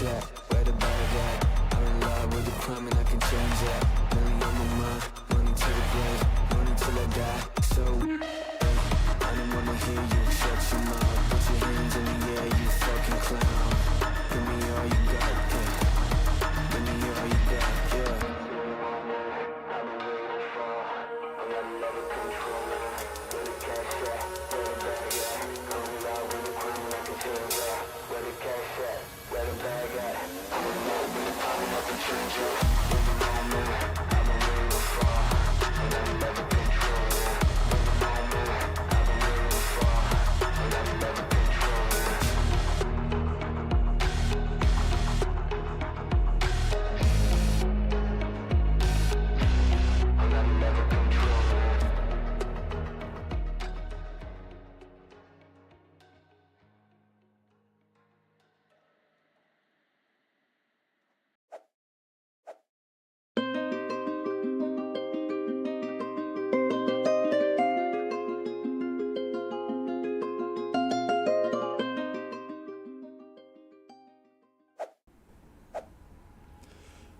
cash at? Where the bag at? I'm in love with the crime and I can change that. Money on my mind, money to the grave, money till I die. So I don't wanna hear you shut your mouth. Put your hands in the air, you fucking clown. Give me all you got, yeah. Give me all you got, yeah.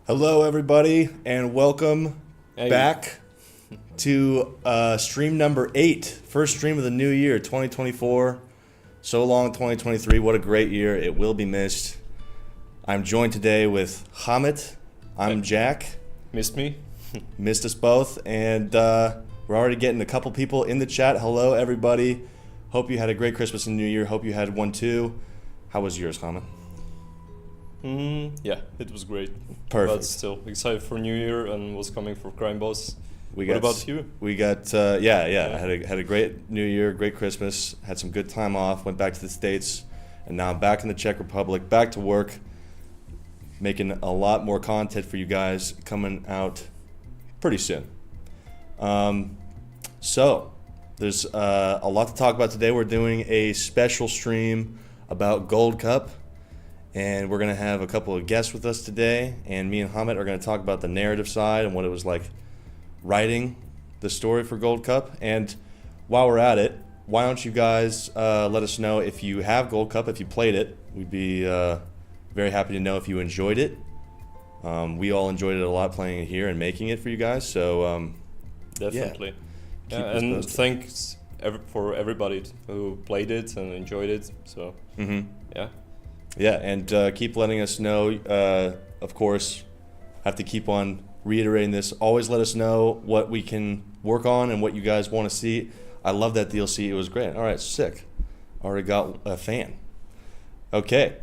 Hello, everybody, and welcome back to stream number 8. First stream of the new year, 2024. So long, 2023. What a great year. It will be missed. I'm joined today with Hamid. I'm Jack. Missed me? Missed us both. And we're already getting a couple people in the chat. Hello, everybody. Hope you had a great Christmas and New Year. Hope you had one, too. How was yours, Hamid? Yeah, it was great. Perfect. But still excited for New Year and was coming for Crime Boss. What got, about you? We got I had a great New Year, great Christmas, had some good time off, went back to the States, and now I'm back in the Czech Republic, back to work, making a lot more content for you guys coming out pretty soon. So there's a lot to talk about today. We're doing a special stream about Gold Cup. And we're going to have a couple of guests with us today. And me and Hamid are going to talk about the narrative side and what it was like writing the story for Gold Cup. And while we're at it, why don't you guys let us know if you have Gold Cup, if you played it. We'd be very happy to know if you enjoyed it. We all enjoyed it a lot playing it here and making it for you guys. So definitely. Yeah, and thanks for everybody who played it and enjoyed it. So yeah. Yeah, and keep letting us know. Of course, have to keep on reiterating this. Always let us know what we can work on and what you guys want to see. I love that DLC. It was great. All right, sick. Already got a fan. Okay,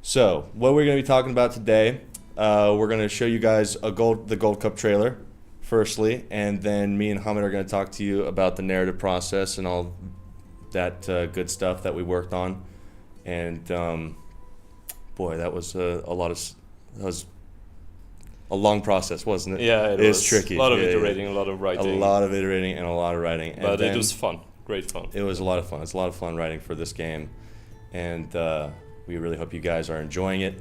so what we're going to be talking about today, we're going to show you guys the Gold Cup trailer, firstly, and then me and Hamid are going to talk to you about the narrative process and all that good stuff that we worked on. And boy, that was that was a long process, wasn't it? Yeah, it was tricky. A lot of iterating, a lot of writing. A lot of iterating and a lot of writing. But it was fun, great fun. It was a lot of fun. It's a lot of fun writing for this game, and we really hope you guys are enjoying it.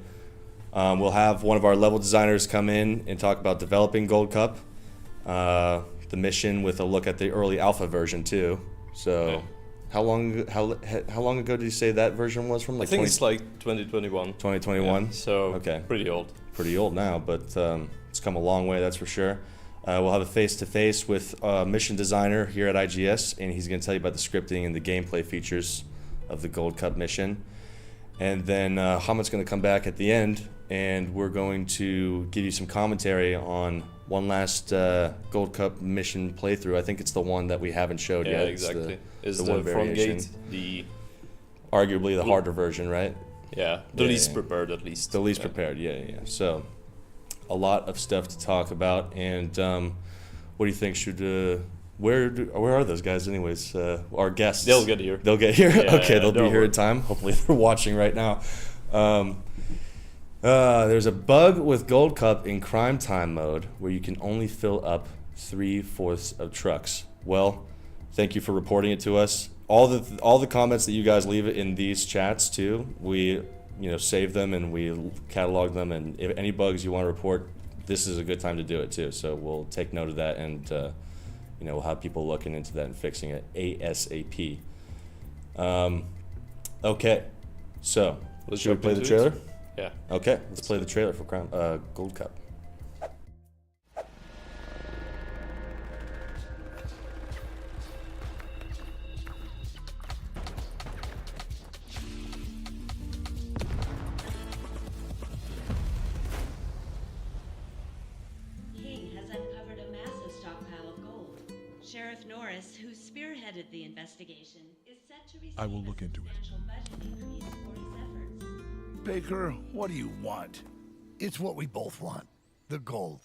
We'll have one of our level designers come in and talk about developing Gold Cup, the mission with a look at the early alpha version too. So. Yeah. How long ago did you say that version was from? I think it's like 2021. 2021? Yeah, so okay. Pretty old. Pretty old now, but it's come a long way, that's for sure. We'll have a face-to-face with a mission designer here at IGS, and he's going to tell you about the scripting and the gameplay features of the Gold Cup mission. And then Hamid's going to come back at the end, and we're going to give you some commentary on one last Gold Cup mission playthrough. I think it's the one that we haven't showed yet. Yeah, exactly. Is the one front variation. gate the arguably the harder version, right? Yeah, the least prepared at least. The least prepared, yeah. So, a lot of stuff to talk about, and what do you think? Where are those guys, anyways? Our guests. They'll get here. They'll get here. Yeah, okay, they'll be here worry. in time. Hopefully, they're watching right now. There's a bug with Gold Cup in Crime Time mode where you can only fill up 3/4 of trucks. Well, thank you for reporting it to us. All the comments that you guys leave in these chats too, we save them and we catalog them. And if any bugs you want to report, this is a good time to do it too. So we'll take note of that, and we'll have people looking into that and fixing it ASAP. Okay, so should we play the trailer? Yeah. Okay, let's play the trailer for Gold Cup. King has uncovered a massive stockpile of gold. Sheriff Norris, who spearheaded the investigation, is set to receive I will look into it. a substantial budget increase for his efforts. Baker, what do you want? It's what we both want. The gold.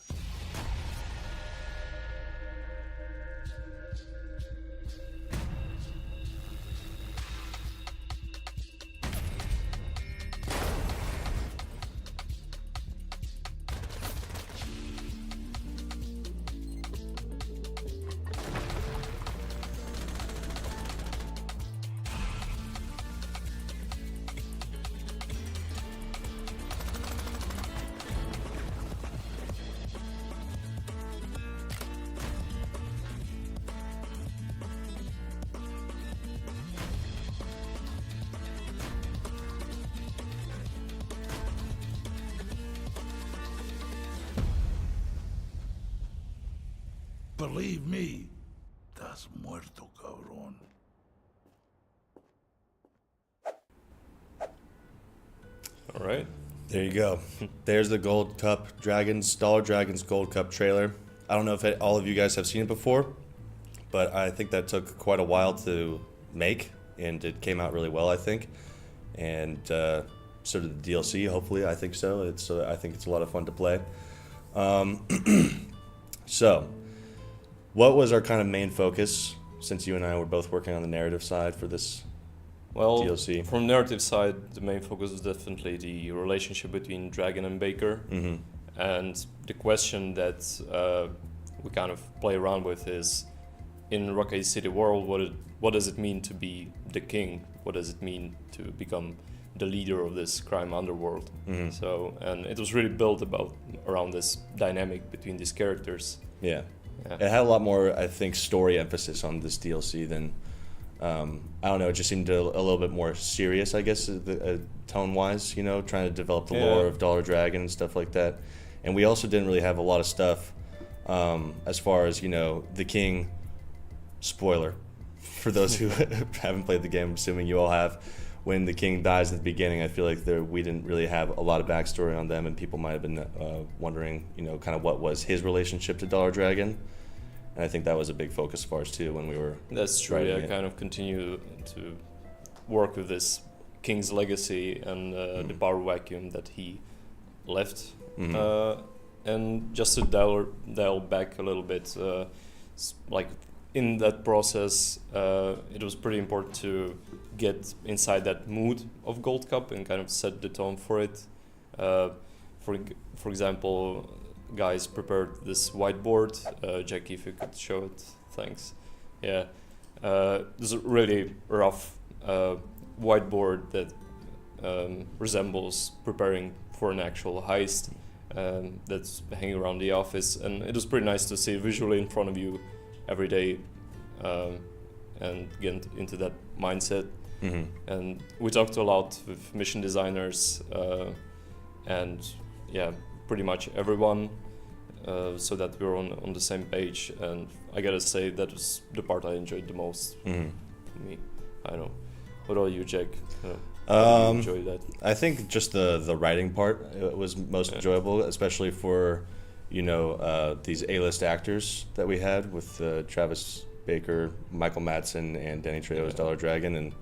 Believe me, estás muerto, cabrón. All right. There you go. There's the Gold Cup Dollar Dragons Gold Cup trailer. I don't know if all of you guys have seen it before, but I think that took quite a while to make, and it came out really well, I think. And so did the DLC, hopefully. I think so. I think it's a lot of fun to play. So, what was our kind of main focus, since you and I were both working on the narrative side for this Well, DLC? from narrative side, the main focus is definitely the relationship between Dragon and Baker. Mm-hmm. And the question that we kind of play around with is, in Rocky City World, what does it mean to be the king? What does it mean to become the leader of this crime underworld? Mm-hmm. So, and it was really built around this dynamic between these characters. Yeah. Yeah. It had a lot more, I think, story emphasis on this DLC than, I don't know, it just seemed a little bit more serious, I guess, tone-wise, you know, trying to develop the lore of Dollar Dragon and stuff like that. And we also didn't really have a lot of stuff as far as, you know, the king, spoiler, for those who haven't played the game, assuming you all have, when the king dies at the beginning, I feel like we didn't really have a lot of backstory on them, and people might have been wondering, you know, kind of what was his relationship to Dollar Dragon. And I think that was a big focus of ours too when we were. That's true. writing Yeah, it. kind of continue to work with this king's legacy and the power vacuum that he left. Mhm. And just to dial back a little bit, like in that process, it was pretty important to get inside that mood of Gold Cup and kind of set the tone for it. For example, guys prepared this whiteboard. Jackie, if you could show it, thanks. Yeah, this is a really rough whiteboard that resembles preparing for an actual heist that's hanging around the office, and it was pretty nice to see visually in front of you every day and get into that mindset. Mm-hmm. And we talked a lot with mission designers and yeah, pretty much everyone, so that we were on the same page. And I gotta say that was the part I enjoyed the most. Mm-hmm. For me, I don't know. What about you, Jack? How did you enjoy that? I think just the writing part was most enjoyable, especially for, you know, these A-list actors that we had with Travis Baker, Michael Madsen, and Danny Trejo's Dollar Dragon, and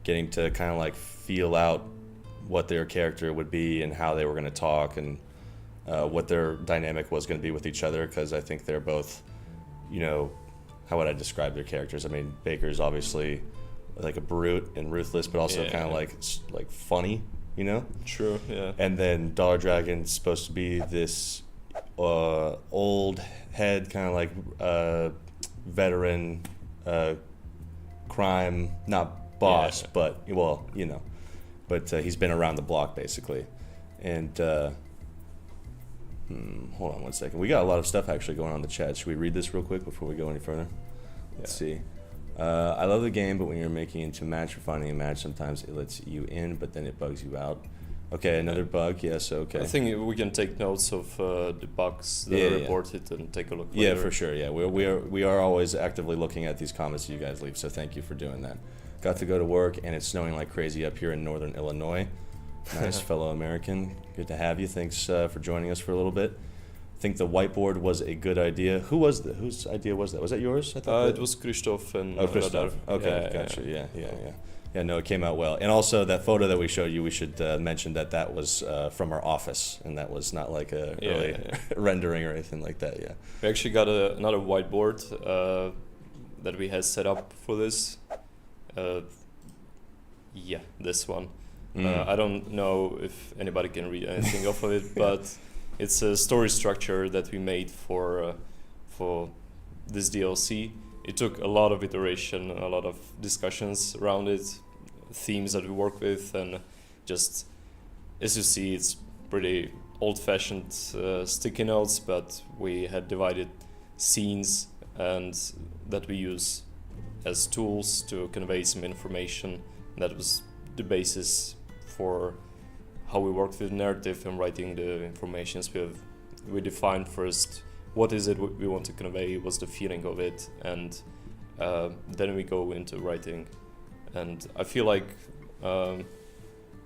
getting to kind of like feel out what their character would be and how they were going to talk and what their dynamic was going to be with each other, because I think they're both, you know, how would I describe their characters? I mean, Baker's obviously like a brute and ruthless, but also kind of like funny, you know? True, yeah. And then Dollar Dragon's supposed to be this old head, kind of like veteran crime, not boss, but, well, you know. But he's been around the block, basically. And hold on one second. We got a lot of stuff actually going on in the chat. Should we read this real quick before we go any further? Let's see. I love the game, but when you're making into match or finding a match, sometimes it lets you in, but then it bugs you out. Okay, another bug. Yes. Okay. I think we can take notes of the bugs that Yeah, are yeah. reported and take a look. Yeah, later. for sure. Yeah, we are always actively looking at these comments that you guys leave. So thank you for doing that. Got to go to work, and it's snowing like crazy up here in northern Illinois. Nice, fellow American. Good to have you. Thanks for joining us for a little bit. I think the whiteboard was a good idea. Whose idea was that? Was that yours? I thought It was Krzysztof and Christoph. Radar. Okay, Yeah, gotcha. Yeah. Yeah, no, it came out well. And also that photo that we showed you, we should mention that was from our office, and that was not like a early rendering or anything like that. Yeah. We actually got another whiteboard that we had set up for this. This one. I don't know if anybody can read anything off of it, but it's a story structure that we made for this DLC. It took a lot of iteration, a lot of discussions around it, themes that we work with, and just as you see, it's pretty old-fashioned sticky notes, but we had divided scenes and that we use as tools to convey some information. That was the basis for how we worked with narrative and writing the informations. We defined first what is it we want to convey, what's the feeling of it, and then we go into writing. And I feel like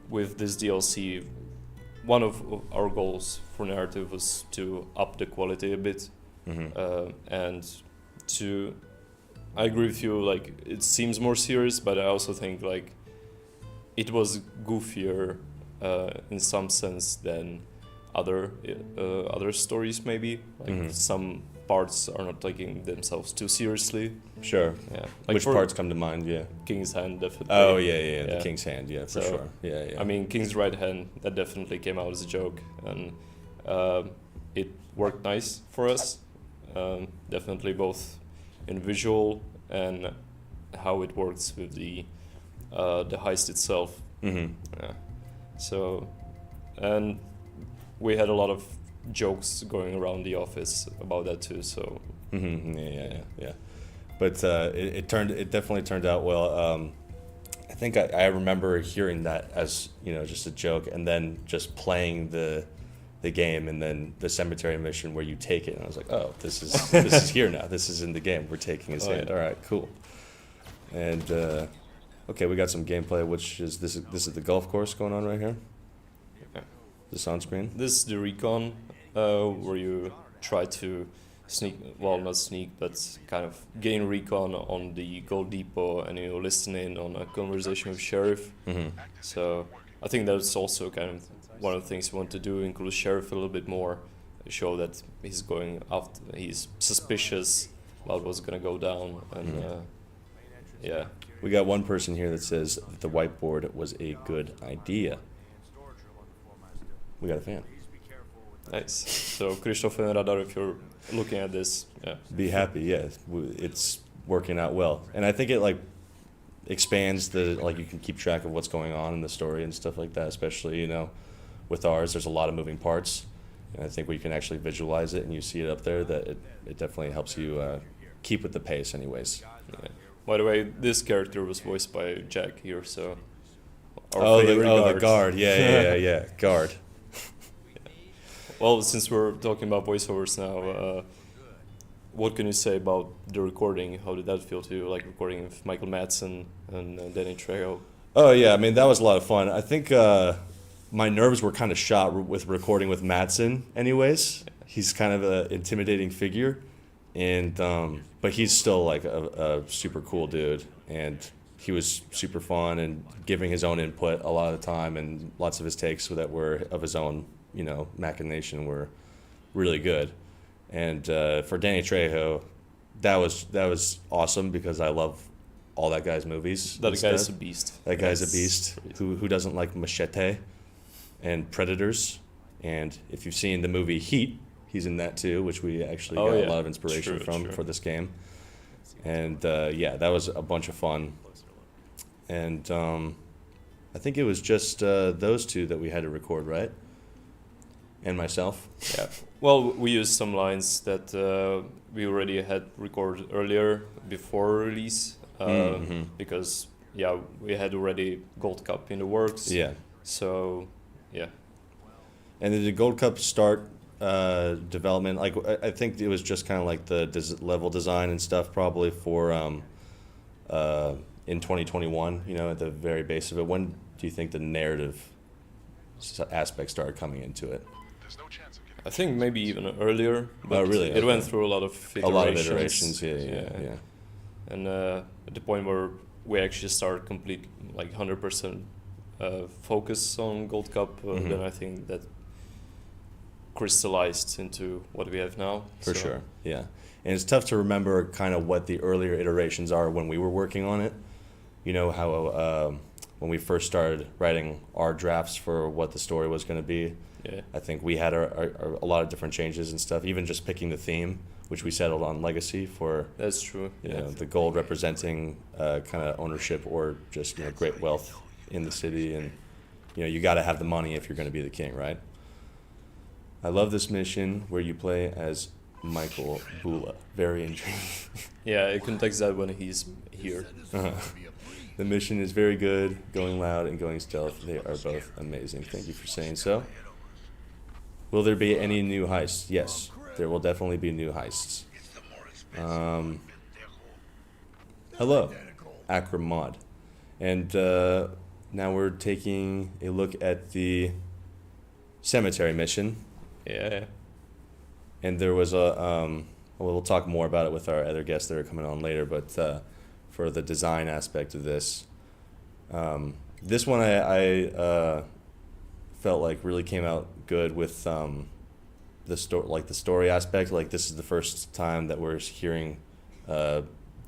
with this DLC, one of our goals for narrative was to up the quality a bit, and I agree with you, like it seems more serious, but I also think like it was goofier in some sense than other stories maybe. Like some parts are not taking themselves too seriously. Sure. Yeah. Like Which for parts come to mind? Yeah. King's Hand definitely. Oh yeah. The King's Hand. Yeah, for So, sure. Yeah. I mean, King's Right Hand, that definitely came out as a joke, and it worked nice for us. Definitely both in visual and how it works with the heist itself. Yeah. So, and we had a lot of jokes going around the office about that too. So. Yeah. But it definitely turned out well. I think I remember hearing that as just a joke, and then just playing the game, and then the cemetery mission where you take it, and I was like, oh, this is here now. This is in the game. We're taking his hand. Yeah. All right, cool. And okay, we got some gameplay. Which is this is the golf course going on right here. Yeah. This on screen. This is the recon, where you try to not sneak, but kind of gain recon on the gold depot, and you listen in on a conversation with Sheriff. So I think that's also kind of one of the things we want to do, include Sheriff a little bit more, show that he's suspicious about what's gonna go down, and yeah. We got one person here that says that the whiteboard was a good idea. We got a fan. Nice. So Krzysztof and Radar, if you're looking at this, yeah. Be happy, yeah. It's working out well. And I think it expands you can keep track of what's going on in the story and stuff like that, especially, with ours, there's a lot of moving parts. And I think we can actually visualize it and you see it up there, that it definitely helps you keep with the pace anyways. Yeah. By the way, this character was voiced by Jack here, so. The guard. Yeah. Guard. Well, since we're talking about voiceovers now, what can you say about the recording? How did that feel to you, like recording with Michael Madsen and Danny Trejo? Oh, yeah, I mean, that was a lot of fun. I think my nerves were kind of shot with recording with Madsen anyways. He's kind of an intimidating figure, and but he's still like a super cool dude, and he was super fun and giving his own input a lot of the time, and lots of his takes that were of his own machination were really good. And for Danny Trejo, that was awesome, because I love all that guy's movies. That guy's a beast. That guy's a beast. Who doesn't like Machete and Predators? And if you've seen the movie Heat, he's in that too, which we actually got a lot of inspiration from for this game. And that was a bunch of fun. And I think it was just those two that we had to record, right? And myself. Yeah. Well, we used some lines that we already had recorded earlier before release, because we had already Gold Cup in the works. Yeah. So And did the Gold Cup start development? Like I think it was just kind of like the level design and stuff probably for in 2021. You know, at the very base of it. When do you think the narrative aspect started coming into it? I think maybe even earlier. But really? It went through a lot of iterations. A lot of iterations. Yeah. And at the point where we actually started complete, like 100% focus on Gold Cup, then I think that crystallized into what we have now. For sure, yeah. And it's tough to remember kind of what the earlier iterations are when we were working on it. You know how when we first started writing our drafts for what the story was going to be, I think we had a lot of different changes and stuff, even just picking the theme, which we settled on legacy for. That's true. You know, the gold representing kind of ownership or just, you know, great wealth in the city. And, you know, you got to have the money if you're going to be the king, right? I love this mission where you play as Michael Bula. Very intriguing. Yeah, I can text that when he's here. The mission is very good, going loud and going stealth. They are both amazing. Thank you for saying so. Will there be any new heists? Yes, there will definitely be new heists. Hello, Akramod. And now we're taking a look at the cemetery mission. Yeah. And there was a, we'll talk more about it with our other guests that are coming on later, but for the design aspect of this, this one I felt like really came out good with the story aspect. Like this is the first time that we're hearing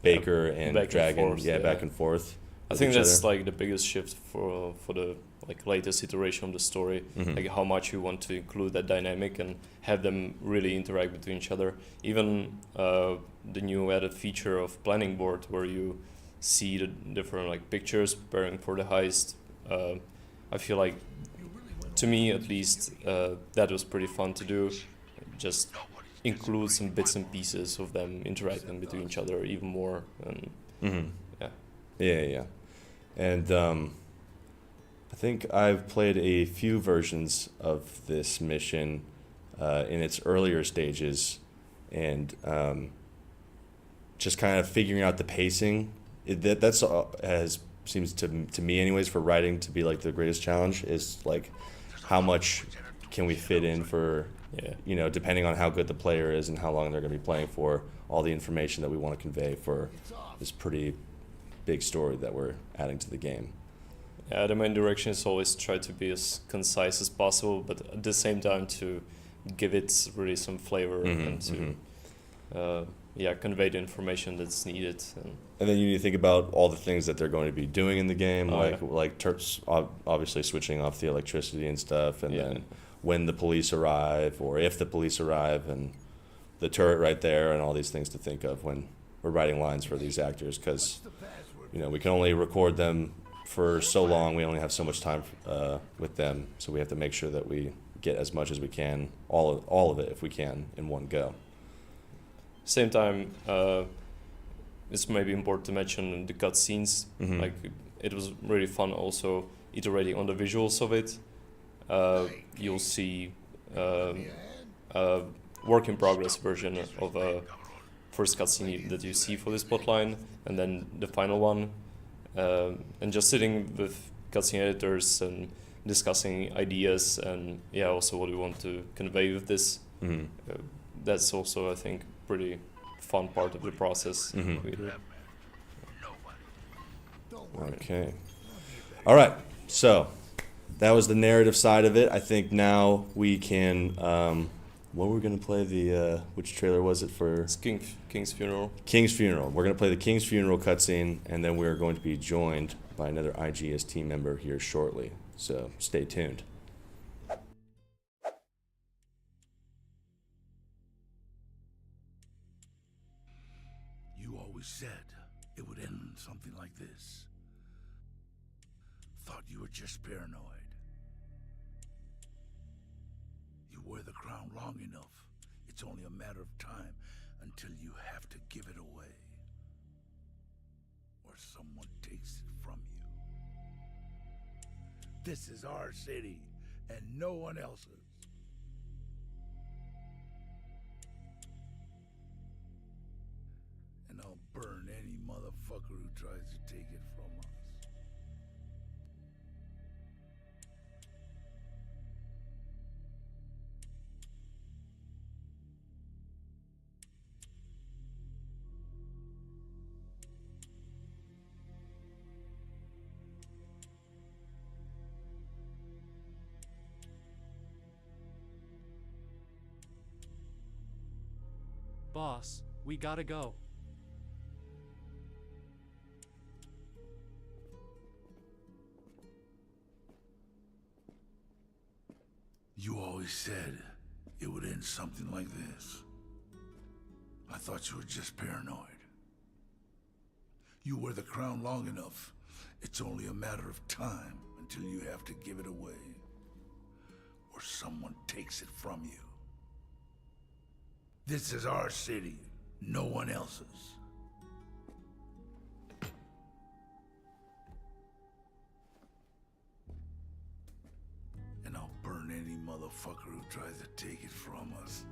Baker and Dragon, back and forth. I think that's like the biggest shift for the like latest iteration of the story, like how much you want to include that dynamic and have them really interact between each other. Even the new added feature of planning board, where you see the different like pictures preparing for the heist. I feel like, to me at least, that was pretty fun to do. Just include some bits and pieces of them interacting between each other even more. And Yeah. And I think I've played a few versions of this mission in its earlier stages, and just kind of figuring out the pacing. That's seems to me anyways, for writing to be like the greatest challenge, is like how much can we fit in for, you know, depending on how good the player is and how long they're going to be playing for, all the information that we want to convey for this pretty big story that we're adding to the game. Yeah, the main direction is always try to be as concise as possible, but at the same time to give it really some flavor and to convey the information that's needed. And then you need to think about all the things that they're going to be doing in the game, like Turks obviously switching off the electricity and stuff, and then when the police arrive or if the police arrive, and the turret right there, and all these things to think of when we're writing lines for these actors, because you know we can only record them for so long. We only have so much time with them, so we have to make sure that we get as much as we can, all of it if we can, in one go. Same time, it's maybe important to mention the cutscenes. Like it was really fun also iterating on the visuals of it. You'll see a work in progress version of a first cutscene that you see for this plotline, and then the final one. And just sitting with cutscene editors and discussing ideas and also what we want to convey with this. That's also, I think, pretty fun part of the process. Okay. All right. So that was the narrative side of it. I think now we can. What we're gonna play which trailer was it for? It's King's Funeral. King's Funeral. We're gonna play the King's Funeral cutscene, and then we're going to be joined by another IGS team member here shortly. So stay tuned. You always said it would end something like this. Thought you were just paranoid. You wear the crown long enough, it's only a matter of time until you have to give it away. Or someone takes it from you. This is our city, and no one else's. tries to take it from us. Boss, we gotta go. You always said it would end something like this. I thought you were just paranoid. You wear the crown long enough, it's only a matter of time until you have to give it away. Or someone takes it from you. This is our city, no one else's. And I'll burn any motherfucker who tries to take it from us.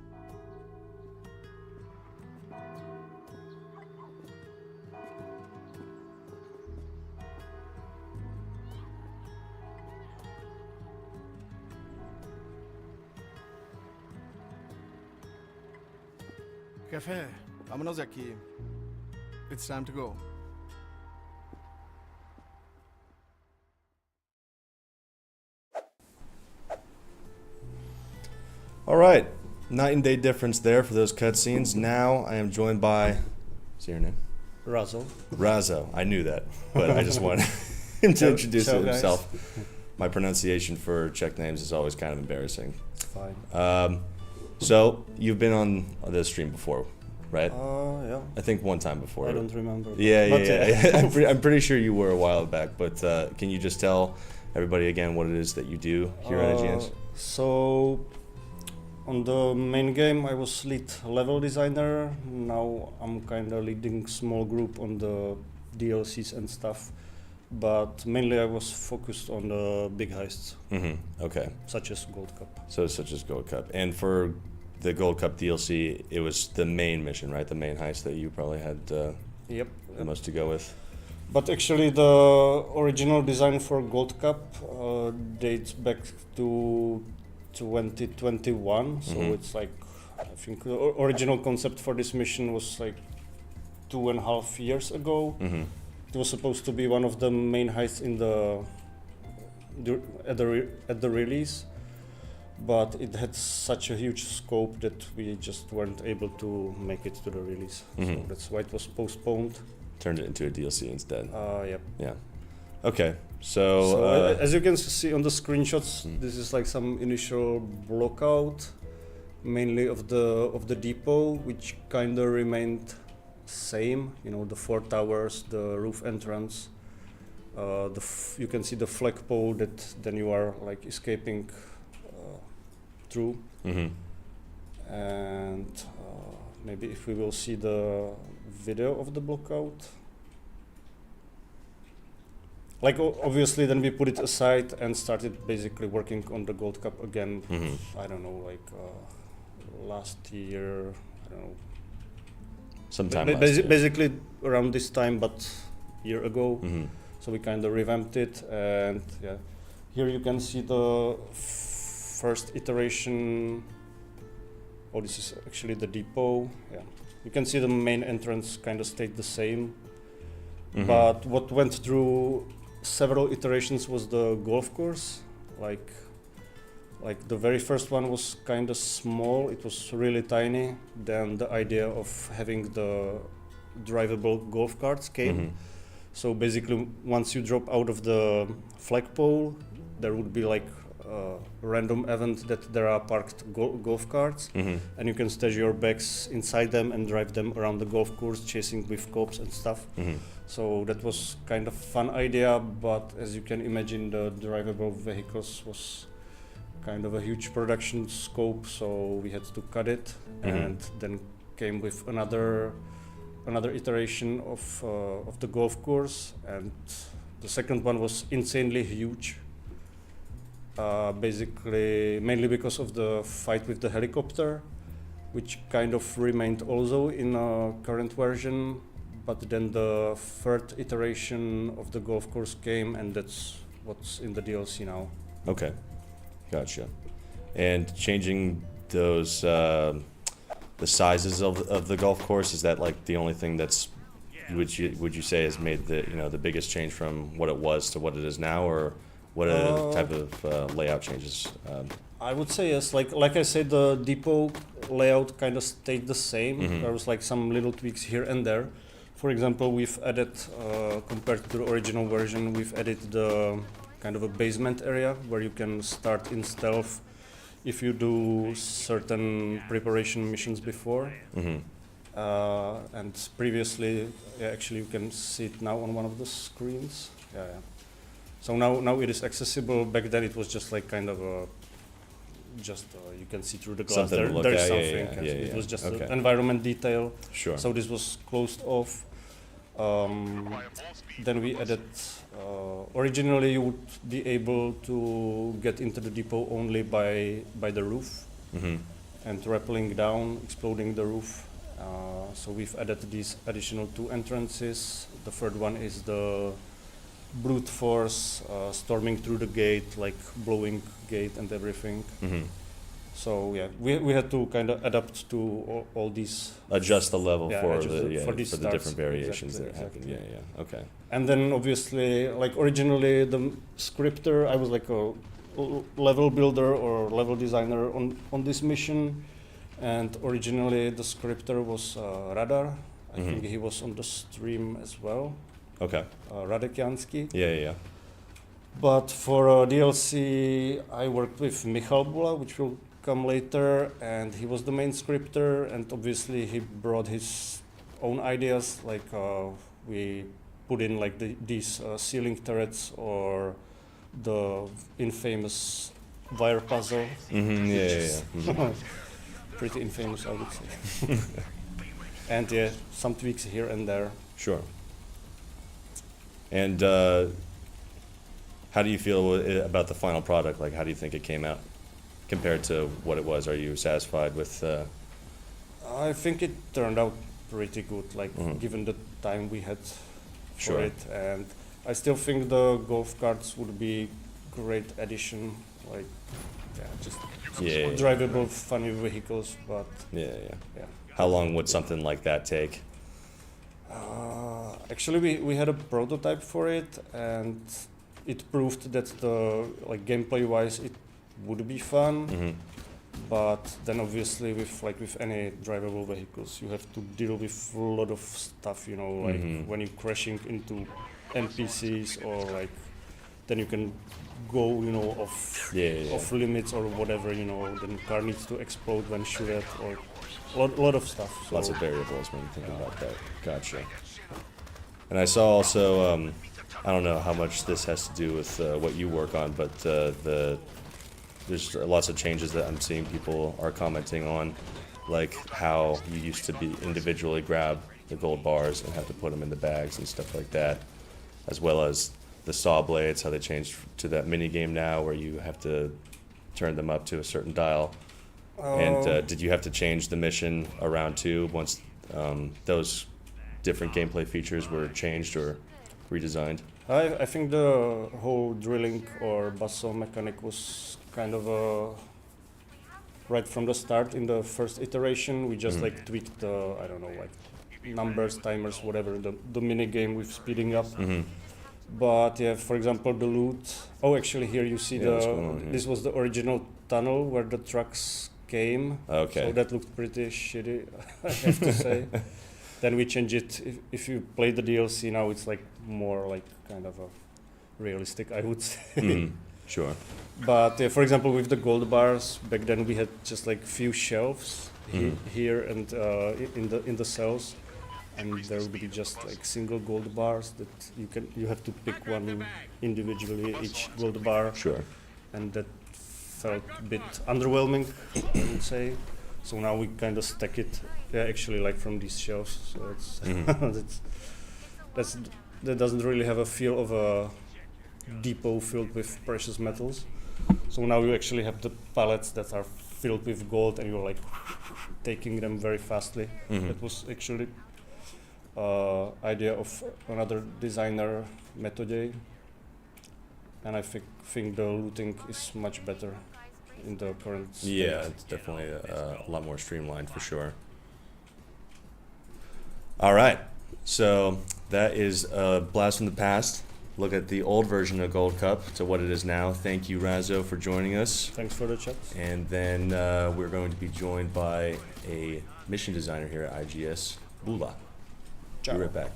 Jefe, vámonos de aquí. It's time to go. All right, night and day difference there for those cutscenes. Now I am joined by, say your name? Razo. Razo. I knew that, but I just wanted him to introduce ciao, himself. My pronunciation for Czech names is always kind of embarrassing. It's fine. So you've been on the stream before, right? Yeah. I think one time before. I don't remember. Yeah. I'm pretty sure you were a while back, but can you just tell everybody again what it is that you do here at IGS? So, on the main game, I was lead level designer. Now I'm kind of leading small group on the DLCs and stuff. But mainly I was focused on the big heists, Okay. such as Gold Cup. So such as Gold Cup. And for the Gold Cup DLC, it was the main mission, right? The main heist that you probably had Yep. the most to go with. But actually, the original design for Gold Cup dates back to 2021. So it's like, I think the original concept for this mission was like 2.5 years ago. It was supposed to be one of the main heists in at the release, but it had such a huge scope that we just weren't able to make it to the release. So that's why it was postponed. Turned it into a DLC instead. Yep. Yeah. Okay. So as you can see on the screenshots, this is like some initial blockout, mainly of the depot, which kind of remained same. You know, the 4 towers, the roof entrance. You can see the flagpole that then you are like escaping through. And maybe if we will see the video of the blockout. Like obviously then we put it aside and started basically working on the Gold Cup again. I don't know, like last year, I don't know. Sometime last year. Basically around this time, but year ago. So we kind of revamped it, and yeah, here you can see the first iteration. Oh, this is actually the depot. Yeah, you can see the main entrance kind of stayed the same, but what went through several iterations was the golf course. Like the very first one was kind of small, it was really tiny. Then the idea of having the drivable golf carts came. So basically once you drop out of the flagpole, there would be like a random event that there are parked golf carts, and you can stash your bags inside them and drive them around the golf course, chasing with cops and stuff. So that was kind of fun idea, but as you can imagine, the drivable vehicles was kind of a huge production scope, so we had to cut it, and then came with another iteration of the golf course, and the second one was insanely huge. Basically, mainly because of the fight with the helicopter, which kind of remained also in a current version, but then the third iteration of the golf course came, and that's what's in the DLC now. Okay, gotcha. And changing those the sizes of the golf course, is that like the only thing that's would you say has made the biggest change from what it was to what it is now, or what type of layout changes? I would say yes. Like I said, the depot layout kind of stayed the same. There was like some little tweaks here and there. For example, we've added, compared to the original version, we've added the kind of a basement area where you can start in stealth if you do certain preparation missions before. And previously, actually, you can see it now on one of the screens. Yeah. So now it is accessible. Back then, it was just like kind of a you can see through the glass. Something to look There's at, something. yeah, It was just okay. an environment detail. Sure. So this was closed off. Then we added. Originally, you would be able to get into the depot only by the roof and rappelling down, exploding the roof. So we've added these additional 2 entrances. The third one is the brute force storming through the gate, like blowing gate and everything. So yeah, we had to kind of adapt to all these. Adjust the level for these the starts. different variations Exactly. that happen. Yeah. Okay. And then obviously, like originally, the scripter, I was like a level builder or level designer on this mission, and originally the scripter was Radar. I think he was on the stream as well. Okay. Radek Jansky. Yeah. But for DLC, I worked with Michal Bula, which will come later, and he was the main scripter, and obviously he brought his own ideas, like we put in like these ceiling turrets or the infamous wire puzzle. Yeah. Pretty infamous, I would say. And yeah, some tweaks here and there. Sure. And how do you feel about the final product? Like, how do you think it came out compared to what it was? Are you satisfied with? I think it turned out pretty good, like given the time we had for Sure. it, and I still think the golf carts would be great addition, like just drivable, funny vehicles, but Yeah. yeah. How long would something like that take? Actually, we had a prototype for it, and it proved that the gameplay-wise it would be fun. But then obviously with any drivable vehicles, you have to deal with a lot of stuff, like when you're crashing into NPCs or then you can go, off limits or whatever, then the car needs to explode when shot at, or a lot of stuff. So Lots of variables when you think about that. Gotcha. And I saw also, I don't know how much this has to do with what you work on, but there's lots of changes that I'm seeing people are commenting on, like how you used to be individually grab the gold bars and have to put them in the bags and stuff like that, as well as the saw blades, how they changed to that mini game now where you have to turn them up to a certain dial. And did you have to change the mission around too once those different gameplay features were changed or redesigned? I think the whole drilling or buzzsaw mechanic was kind of right from the start. In the first iteration, we just tweaked the, I don't know, numbers, timers, whatever, the mini game with speeding up. But yeah, for example, the loot. Oh, actually, here you see this was the original tunnel where the trucks came. Okay. So that looked pretty shitty, I have to say. Then we changed it. If you play the DLC now, it's more kind of a realistic, I would say. Sure. But for example, with the gold bars, back then we had just few shelves here and in the cells, and there would be just single gold bars that you have to pick one individually, each gold bar. Sure. And that felt a bit underwhelming, I would say. So now we kind of stack it, actually from these shelves. So it's that doesn't really have a feel of a depot filled with precious metals. So now you actually have the pallets that are filled with gold, and you're taking them very fastly. That was actually idea of another designer, Methode, and I think the looting is much better in the current state. Yeah, it's definitely a lot more streamlined for sure. All right, so that is a blast from the past. Look at the old version of Gold Cup to what it is now. Thank you, Razo, for joining us. Thanks for the chat. And then we're going to be joined by a mission designer here at IGS, Bula. Ciao. Be right back.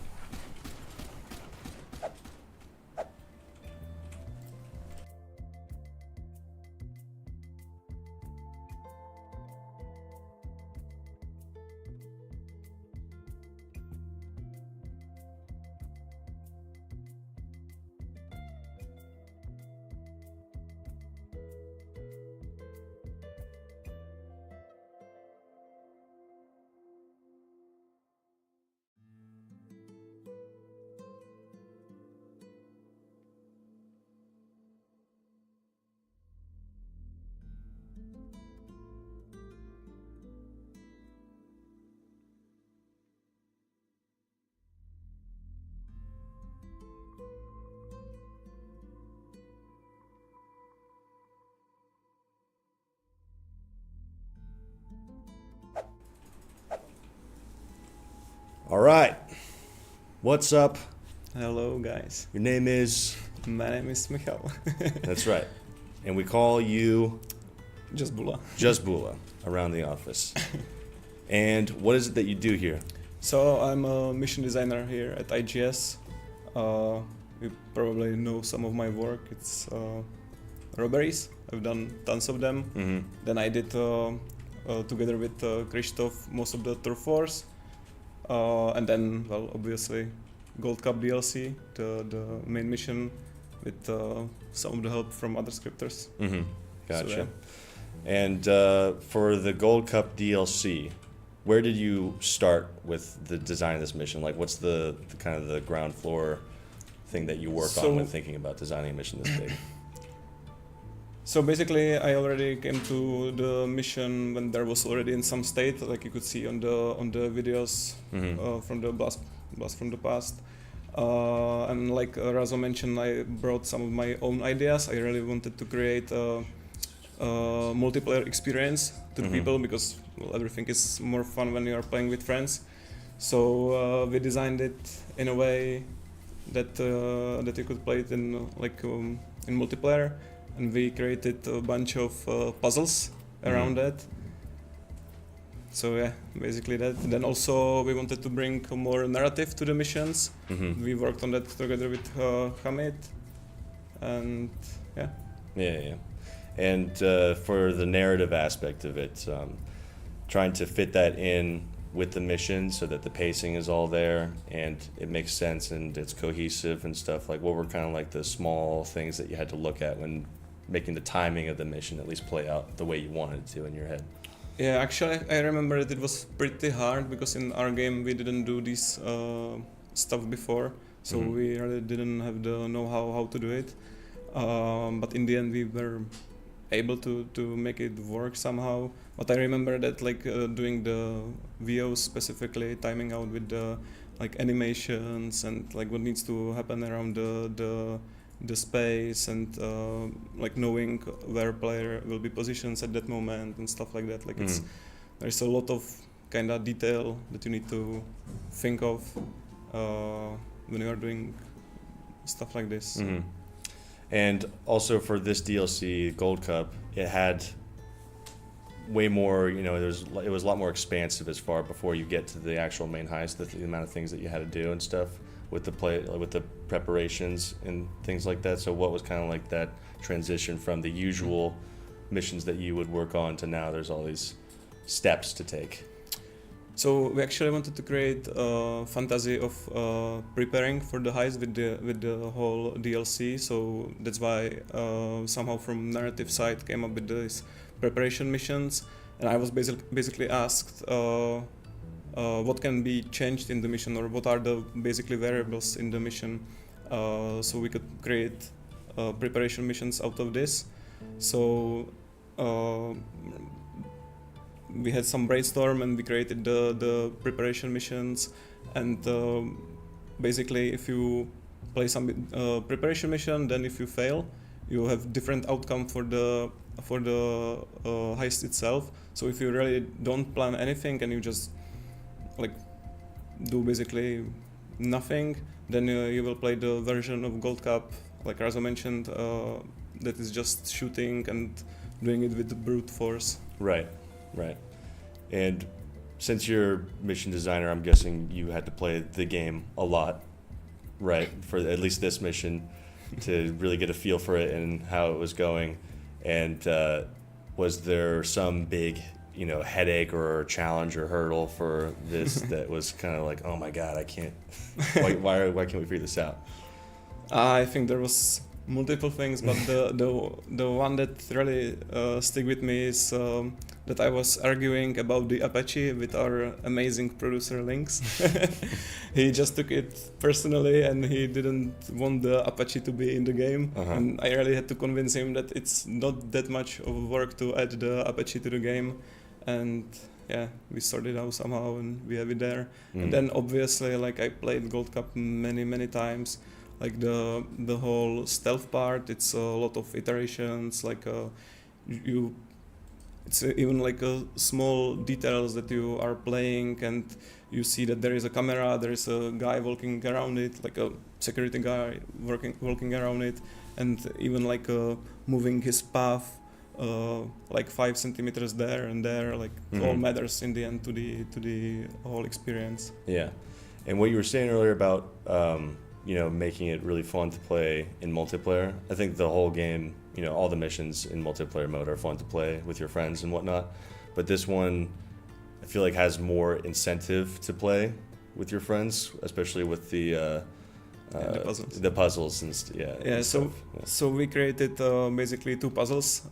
All right. What's up? Hello guys, Your name is? my name is Michal. That's right. And we call you Just Bula. just Bula around the office. And what is it that you do here? So I'm a mission designer here at IGS. You probably know some of my work. It's robberies. I've done tons of them. Mm-hmm. Then I did together with Krzysztof most of the turf wars. And then, well, obviously, Gold Cup DLC, the main mission, with some of the help from other scripters. Mm-hmm. Gotcha. So, yeah. And for the Gold Cup DLC, where did you start with the design of this mission? Like, what's the kind of the ground floor thing that you work on when thinking about designing a mission this big? So basically, I already came to the mission when there was already in some state, like you could see on the videos from the blast from the past. And like Razo mentioned, I brought some of my own ideas. I really wanted to create a multiplayer experience to the people because everything is more fun when you are playing with friends. So we designed it in a way that that you could play it in in multiplayer. And we created a bunch of puzzles around that. So yeah, basically that. Then also we wanted to bring more narrative to the missions. We worked on that together with Hamid, and yeah. Yeah. And for the narrative aspect of it, trying to fit that in with the mission so that the pacing is all there and it makes sense and it's cohesive and stuff. Like, what were kind of like the small things that you had to look at when making the timing of the mission at least play out the way you wanted it to in your head? Yeah, actually, I remember that it was pretty hard because in our game we didn't do this stuff before, so we really didn't have the know-how how to do it. But in the end, we were able to make it work somehow. But I remember that doing the VOs specifically, timing out with the animations and what needs to happen around the space and knowing where player will be positioned at that moment and stuff like that. There's a lot of kind of detail that you need to think of when you are doing stuff like this. And also for this DLC, Gold Cup, it had way more, it was a lot more expansive as far before you get to the actual main heist, the amount of things that you had to do and stuff with the preparations and things like that. So what was kind of like that transition from the usual missions that you would work on to now there's all these steps to take? So we actually wanted to create a fantasy of preparing for the heist with the whole DLC. So that's why somehow from narrative side came up with these preparation missions, and I was basically asked what can be changed in the mission or what are the basically variables in the mission, so we could create preparation missions out of this. So we had some brainstorm and we created the preparation missions, and basically if you play some preparation mission, then if you fail, you have different outcome for the heist itself. So if you really don't plan anything and you just like do basically nothing, then you will play the version of Gold Cup, like Razo mentioned, that is just shooting and doing it with the brute force. Right. And since you're mission designer, I'm guessing you had to play the game a lot, right? For at least this mission, to really get a feel for it and how it was going. And was there some big, headache or challenge or hurdle for this that was kind of like, oh my God, I can't. Why can't we figure this out? I think there was multiple things, but the one that really stick with me is that I was arguing about the Apache with our amazing producer Lynx. He just took it personally and he didn't want the Apache to be in the game. And I really had to convince him that it's not that much of work to add the Apache to the game. And yeah, we sorted it out somehow and we have it there. And then obviously, like, I played Gold Cup many times. Like the whole stealth part, it's a lot of iterations. Like it's even like small details that you are playing, and you see that there is a camera, there is a guy walking around it, like a security guy walking around it, and even like moving his path like 5 centimeters there and there. Like it all matters in the end to the whole experience. Yeah, and what you were saying earlier about making it really fun to play in multiplayer. I think the whole game, all the missions in multiplayer mode are fun to play with your friends and whatnot. But this one, I feel like, has more incentive to play with your friends, especially with the puzzles. The puzzles and So we created basically 2 puzzles.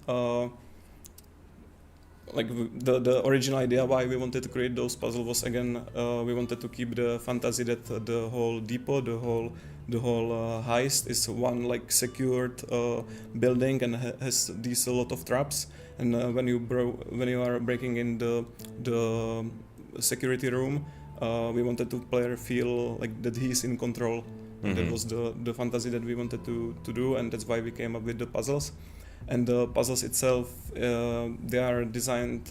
Like the original idea why we wanted to create those puzzles was, again, we wanted to keep the fantasy that the whole depot, the whole heist is one like secured building and has these a lot of traps. And when you are breaking in the security room, we wanted to player feel like that he's in control. And that was the fantasy that we wanted to do, and that's why we came up with the puzzles. And the puzzles itself, they are designed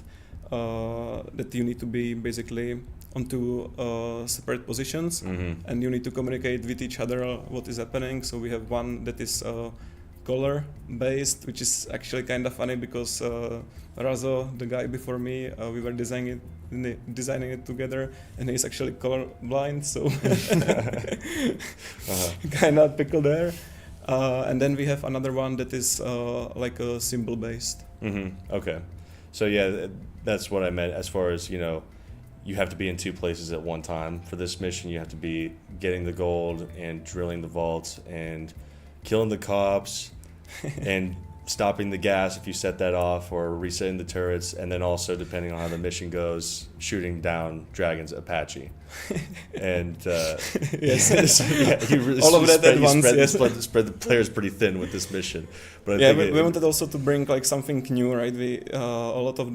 that you need to be basically on 2 separate positions, and you need to communicate with each other what is happening. So we have one that is color based, which is actually kind of funny because Razo, the guy before me, we were designing it together, and he's actually color blind, so kind of pickle there. And then we have another one that is like a symbol based. Okay, so yeah, that's what I meant as far as you have to be in 2 places at one time for this mission. You have to be getting the gold and drilling the vaults and killing the cops and stopping the gas if you set that off, or resetting the turrets, and then also, depending on how the mission goes, shooting down Dragon's Apache. And yes, you really all of that at once. Spread the players pretty thin with this mission. But we wanted also to bring like something new, right? A lot of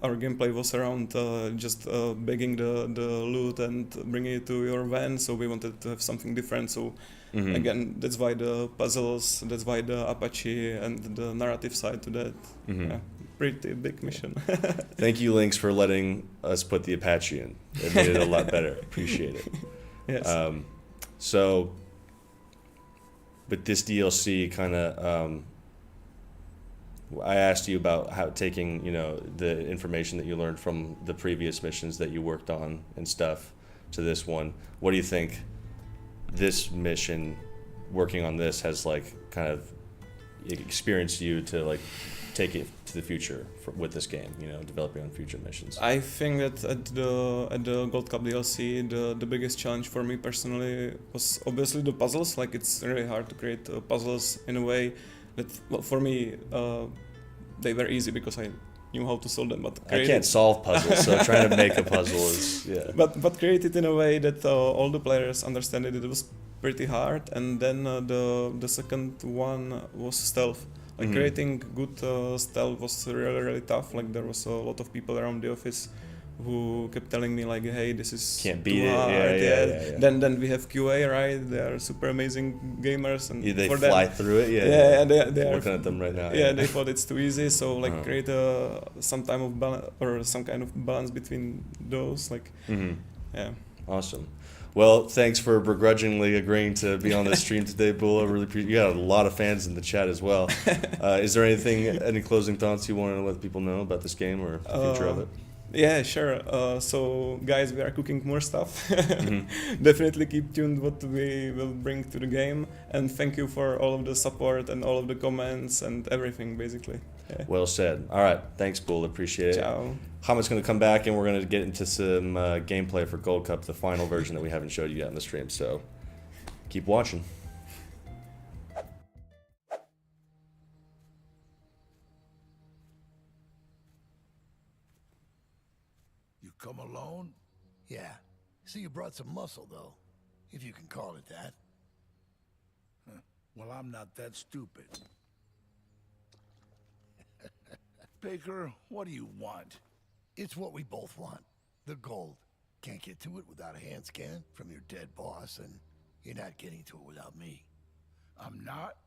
our gameplay was around just bagging the loot and bringing it to your van, so we wanted to have something different. So again, that's why the puzzles, that's why the Apache and the narrative side to that. Yeah, pretty big mission. Thank you, Lynx, for letting us put the Apache in. It made it a lot better. Appreciate it. Yes. So, but this DLC kind of, I asked you about how taking, the information that you learned from the previous missions that you worked on and stuff to this one. What do you think this mission, working on this, has like kind of experienced you to like take it to the future with this game, developing on future missions? I think that at the Gold Cup DLC, the biggest challenge for me personally was obviously the puzzles. Like, it's really hard to create puzzles in a way that, well, for me, they were easy because I knew how to solve them. But I can't solve puzzles, so trying to make a puzzle is But create it in a way that all the players understand it. It was pretty hard. And then the second one was stealth. Like creating good stealth was really tough. Like there was a lot of people around the office who kept telling me like, hey, this is Can't too beat it. hard. Yeah. Then we have QA, right? They are super amazing gamers, and Yeah, they for fly them, through it. yeah, they are working at them right now. yeah, they thought it's too easy. So like create some time of balance or some kind of balance between those. Like, yeah. Awesome. Well, thanks for begrudgingly agreeing to be on the stream today, Bula. Really appreciate. You got a lot of fans in the chat as well. Is there any closing thoughts you want to let people know about this game or the future of it? Yeah, sure. So, guys, we are cooking more stuff. Definitely keep tuned what we will bring to the game. And thank you for all of the support and all of the comments and everything, basically. Yeah. Well said. All right. Thanks, Bull. Appreciate it. Ciao. Hamit's going to come back and we're going to get into some gameplay for Gold Cup, the final version that we haven't showed you yet on the stream. So keep watching. You come alone? Yeah. See, you brought some muscle, though. If you can call it that. Well, I'm not that stupid. Baker, what do you want? It's what we both want. The gold. Can't get to it without a hand scan from your dead boss, and you're not getting to it without me. I'm not?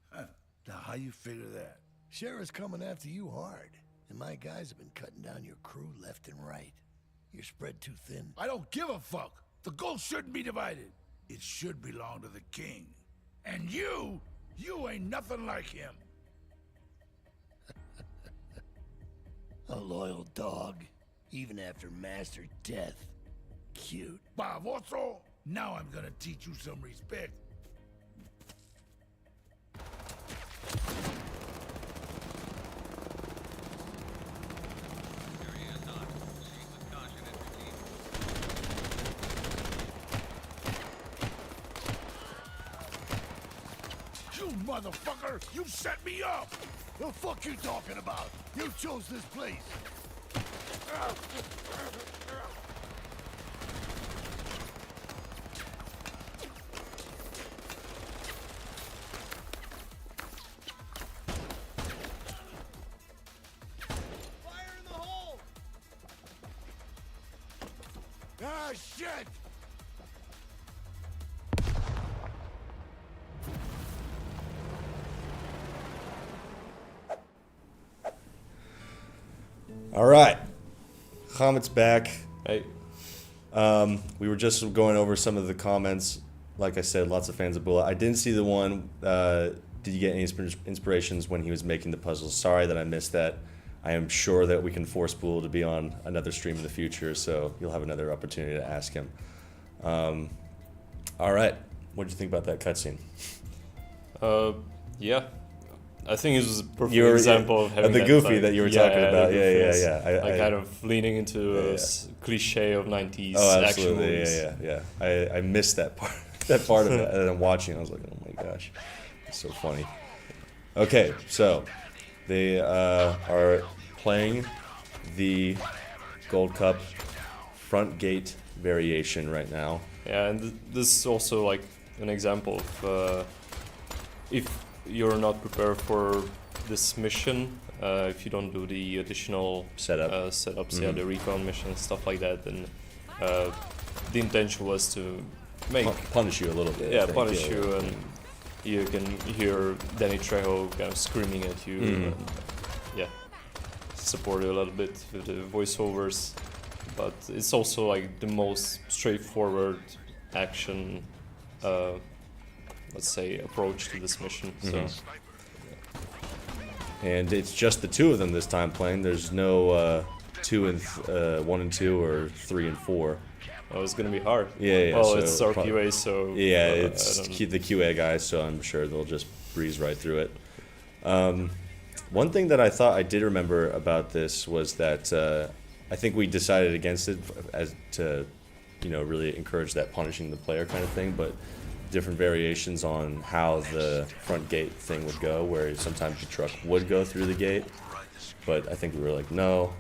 Huh. Now, how you figure that? Sheriff's coming after you hard, and my guys have been cutting down your crew left and right. You're spread too thin. I don't give a fuck. The gold shouldn't be divided. It should belong to the king. And you ain't nothing like him. A loyal dog, even after master death. Cute. Bavoso, now I'm gonna teach you some respect. You motherfucker! You set me up! The fuck you talking about? You chose this place. Fire in the hole! Ah, shit! All right. Hamit's back. Hey. We were just going over some of the comments. Like I said, lots of fans of Bula. I didn't see the one, did you get any inspirations when he was making the puzzles? Sorry that I missed that. I am sure that we can force Bula to be on another stream in the future, so you'll have another opportunity to ask him. All right. What did you think about that cutscene? Yeah. I think it was a perfect example of having the that, goofy like, that you were talking about. the Yeah. goofiness, like I kind of leaning into a cliche of 90s Oh, action absolutely. movies. Yeah. I missed that part. That part of it, and I'm watching. I was like, oh my gosh, it's so funny. Okay, so they are playing the Gold Cup front gate variation right now. Yeah, and this is also like an example of if you're not prepared for this mission, if you don't do the additional setups, the recon mission, stuff like that, then the intention was to make punish you a little bit. Yeah, punish you, and you can hear Danny Trejo kind of screaming at you. And, support you a little bit with the voiceovers, but it's also like the most straightforward action, let's say, approach to this mission. So. And it's just the two of them this time playing. There's no 1 and 2 or 3 and 4. Oh, it's gonna be hard. Yeah. Well, so it's our QA, so yeah, it's the QA guys, so I'm sure they'll just breeze right through it. One thing that I thought I did remember about this was that I think we decided against it as to, really encourage that punishing the player kind of thing, but different variations on how the front gate thing would go, where sometimes the truck would go through the gate, but I think we were like, no,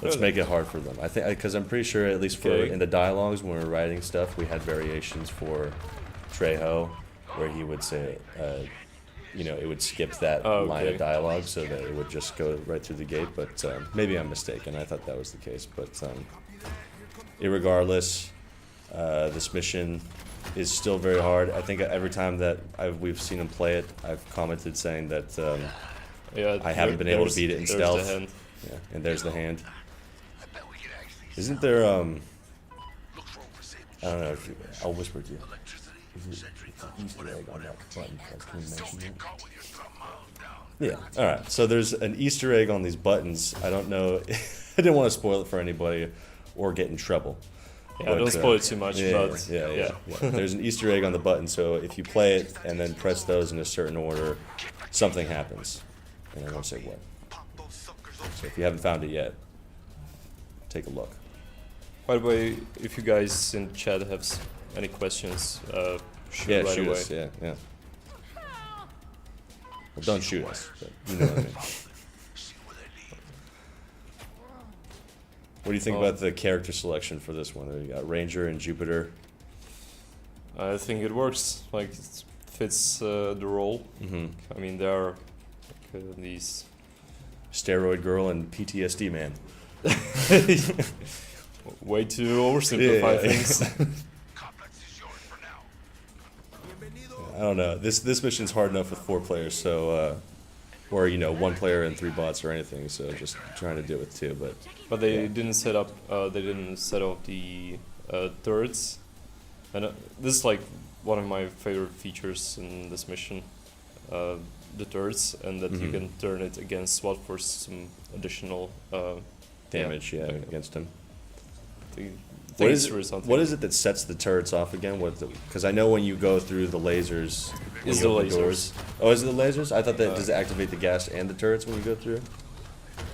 let's make it hard for them. I think because I'm pretty sure, at least in the dialogues when we were writing stuff, we had variations for Trejo, where he would say, you know, it would skip that Oh, line okay. of dialogue, so that it would just go right through the gate. But maybe I'm mistaken. I thought that was the case. But irregardless, this mission is still very hard. I think every time that we've seen him play it, I've commented saying that Yeah, I haven't been able to beat it in there's stealth. The hand. Yeah, and there's the hand. Isn't there I don't know. I'll whisper to you. Is it Easter egg on that button? Can you mention it? Yeah. All right. So there's an Easter egg on these buttons. I don't know. I didn't want to spoil it for anybody or get in trouble. Yeah, But, don't spoil it too much, yeah, but yeah. There's an Easter egg on the button, so if you play it and then press those in a certain order, something happens. And I won't say what. So if you haven't found it yet, take a look. By the way, if you guys in chat have any questions, shoot Yeah, right shoot away. us. Yeah. Well, don't shoot us, but you know what I mean. What do you think about the character selection for this one? You got Ranger and Jupiter. I think it works. Like it fits the role. Mm-hmm. I mean, there are these. Steroid girl and PTSD man. Way to oversimplify Yeah. things. I don't know. This mission's hard enough with 4 players, so or you know 1 player and 3 bots or anything. So just trying to do it with 2, but. But they didn't set up. They didn't set up the turrets, and this is like one of my favorite features in this mission. The turrets, and that you can turn it against SWAT for some additional Damage, yeah, against him. What is it that sets the turrets off again? Because I know when you go through the lasers, when It's you the open lasers. doors- Oh, is it the lasers? I thought that does it activate the gas and the turrets when you go through?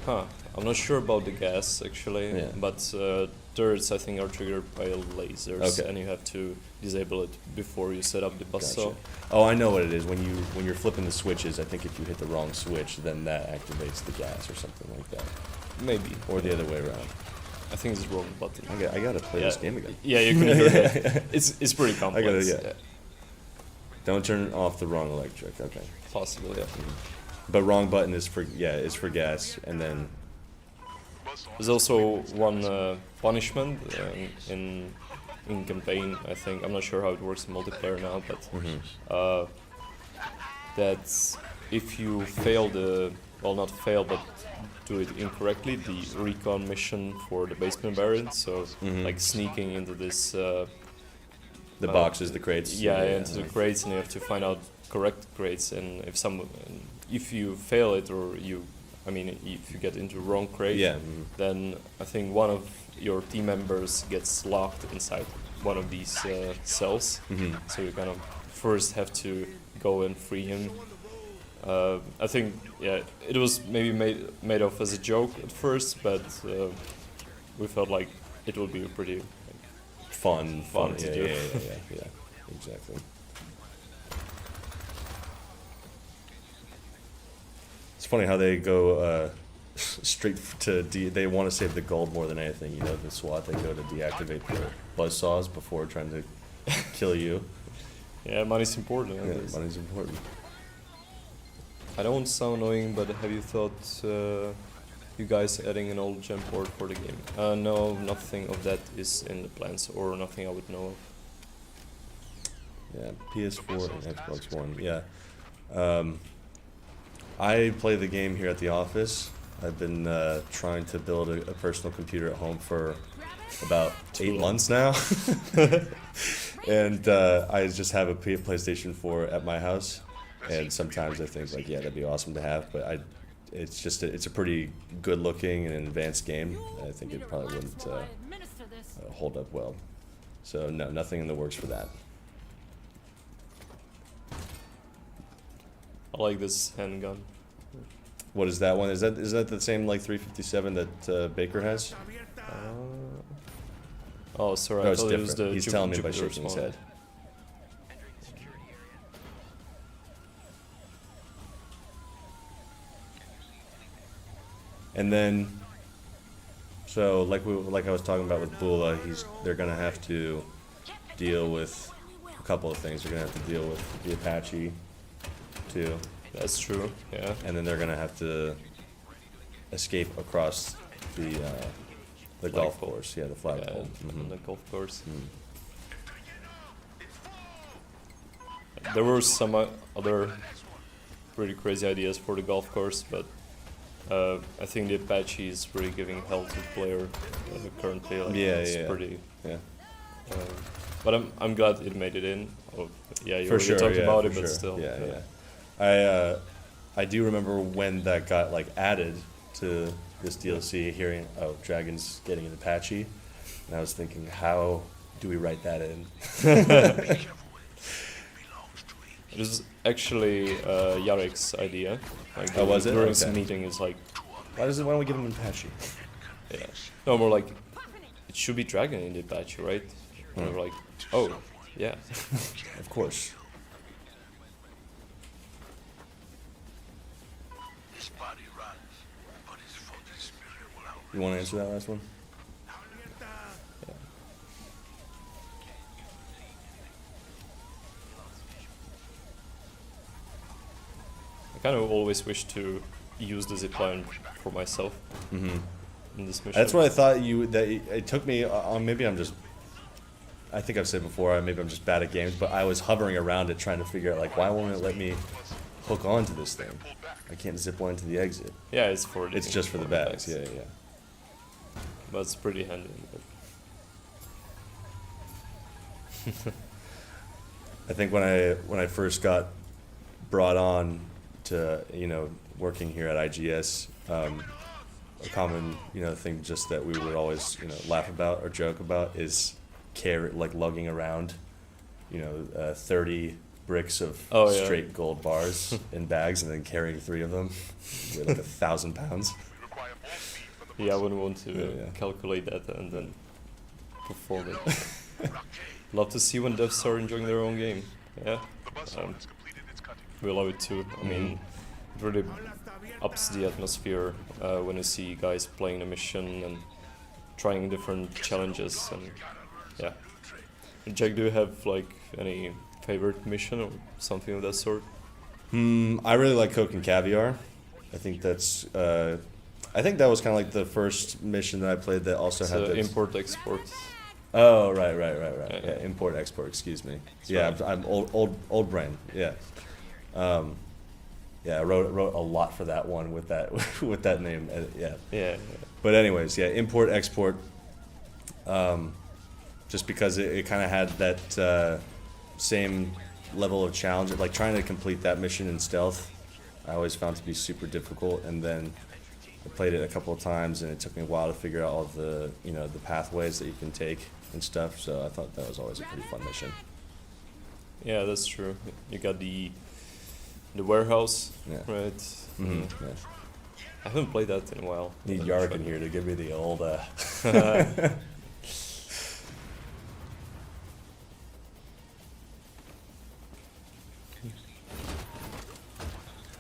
Huh. I'm not sure about the gas actually, Yeah. but turrets I think are triggered by lasers, Okay. and you have to disable it before you set up the buzzsaw. Gotcha. Oh, I know what it is. When you're flipping the switches, I think if you hit the wrong switch, then that activates the gas or something like that, Maybe. or the other way around. I think it's the wrong button. I gotta play this game again. Yeah, you can hear it. It's pretty complex. yeah. Don't turn off the wrong electric. Okay. Possibly, yeah. But wrong button is for gas, and then There's also one punishment in campaign. I think I'm not sure how it works in multiplayer now, but that's if you fail not fail, but do it incorrectly, the recon mission for the basement variant. So like sneaking into this. the boxes, the crates. Into the crates, and you have to find out correct crates. And if you fail it, or if you get into wrong crate, then I think one of your team members gets locked inside one of these cells. So you kind of first have to go and free him. I think it was maybe made off as a joke at first, but we felt like it would be a pretty fun to do. Yeah, exactly. It's funny how they go straight to they want to save the gold more than anything. You know, the SWAT, they go to deactivate the buzzsaws before trying to kill you. Yeah, money's important. Yeah, money's important. I don't want to sound annoying, but have you thought you guys adding an old gem port for the game? No, nothing of that is in the plans, or nothing I would know of. Yeah, PS4 and Xbox One. Yeah. I play the game here at the office. I've been trying to build a personal computer at home for about 8 months now. And I just have a PlayStation 4 at my house. And sometimes I think, like, yeah, that'd be awesome to have. But it's a pretty good looking and advanced game. I think it probably wouldn't hold up well. So, no, nothing in the works for that. I like this handgun. What is that one? Is that the same like 357 that Baker has? Oh, sorry. No, I it's thought it was different. the He's telling me by Jupiter's shaking his one. head. And then, so like I was talking about with Bula, they're gonna have to deal with a couple of things. They're gonna have to deal with the Apache, too. That's true. Yeah. And then they're gonna have to escape across the golf course. Yeah, the flagpole. On the golf course. There were some other pretty crazy ideas for the golf course, but I think the Apache is really giving hell to the player currently. Like, it's pretty. Yeah. But I'm glad it made it in. Oh, yeah, you For already sure, talked yeah, about for it, but sure. still. Yeah. I do remember when that got like added to this DLC, hearing Dragon's getting an Apache, and I was thinking, how do we write that in? It was actually Yarek's idea. Like was it? During Okay. some meeting, it's like, Why don't we give him an Apache? yeah. No, more like, it should be Dragon in the Apache, right? And we're like, oh, yeah. Of course. His body runs, but his faulty spirit will out. You want to answer that last one? I kind of always wish to use the zipline for myself in this mission. That's what I thought it took me on. Maybe I'm just. I think I've said before. Maybe I'm just bad at games, but I was hovering around it trying to figure out like why won't it let me hook onto this thing? I can't zip line to the exit. Yeah, it's for It's just for the bags. Yeah. But it's pretty handy. I think when I first got brought on to working here at IGS, a common thing just that we would always laugh about or joke about is lugging around 30 bricks of straight gold bars in bags and then carrying 3 of them with like 1,000 pounds. Yeah, I wouldn't want to calculate that and then perform it. Love to see when devs are enjoying their own game. Yeah, we love it too. I mean, it really ups the atmosphere when you see guys playing a mission and trying different challenges. And yeah, Jack, do you have like any favorite mission or something of that sort? I really like Coke and Caviar. I think that's. I think that was kind of like the first mission that I played that also had the import-export. Oh, right. Yeah, import-export, excuse me. That's I'm old brain, yeah. Yeah, I wrote a lot for that one with that name, Yeah. But anyways, yeah, import-export, just because it kind of had that same level of challenge, like trying to complete that mission in stealth, I always found to be super difficult, and then I played it a couple of times, and it took me a while to figure out all of the the pathways that you can take and stuff. So I thought that was always a pretty fun mission. Yeah, that's true. You got the warehouse, Yeah. right? Yeah. I haven't played that in a while. Need Yark in here to give me the old.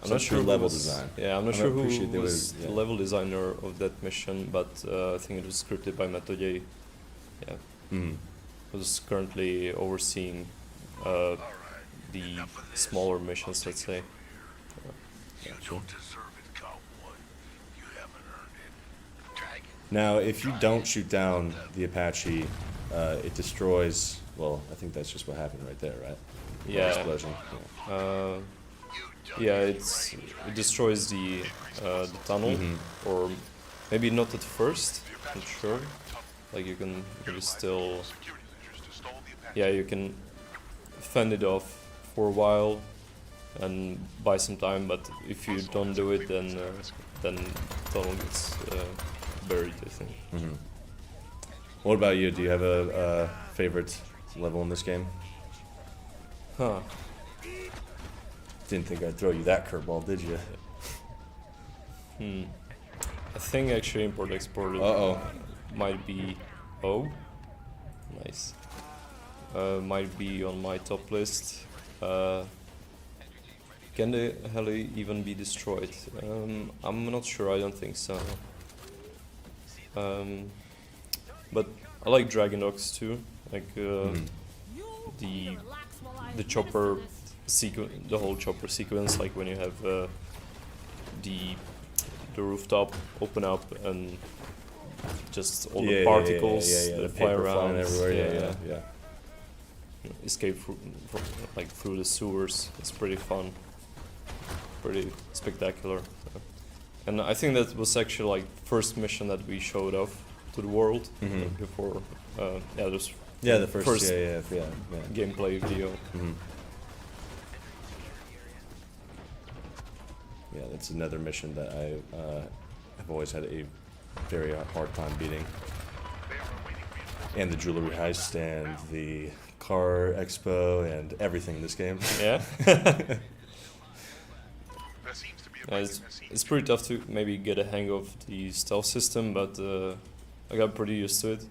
I'm not sure who level was- design. Yeah, I'm not I sure who appreciate they was were- the level designer of that mission, but I think it was scripted by Metode. Yeah, who's currently overseeing the smaller missions, let's say. You don't deserve it, cowboy. You haven't earned it. Dragon. Now, if you don't shoot down the Apache, it destroys. Well, I think that's just what happened right there, right? Yeah. Explosion. Yeah, it destroys the tunnel, or maybe not at first. Not sure. Like you can maybe still. Yeah, you can fend it off for a while and buy some time. But if you don't do it, then tunnel gets buried, I think. What about you? Do you have a favorite level in this game? Huh. Didn't think I'd throw you that curveball, did you? I think actually import-export might be. Oh, nice. Might be on my top list. Can the heli even be destroyed? I'm not sure. I don't think so. But I like Dragon Dogs too. Like the chopper the whole chopper sequence, like when you have the rooftop open up and just all the particles the that fly paper around flying everywhere. Yeah. escape from like through the sewers. It's pretty fun, pretty spectacular. So. And I think that was actually like first mission that we showed off to the world before. There's The first gameplay video. Yeah, that's another mission that I have always had a very hard time beating. And the jewelry heist and the car expo and everything in this game. Yeah. It's pretty tough to maybe get a hang of the stealth system, but I got pretty used to it.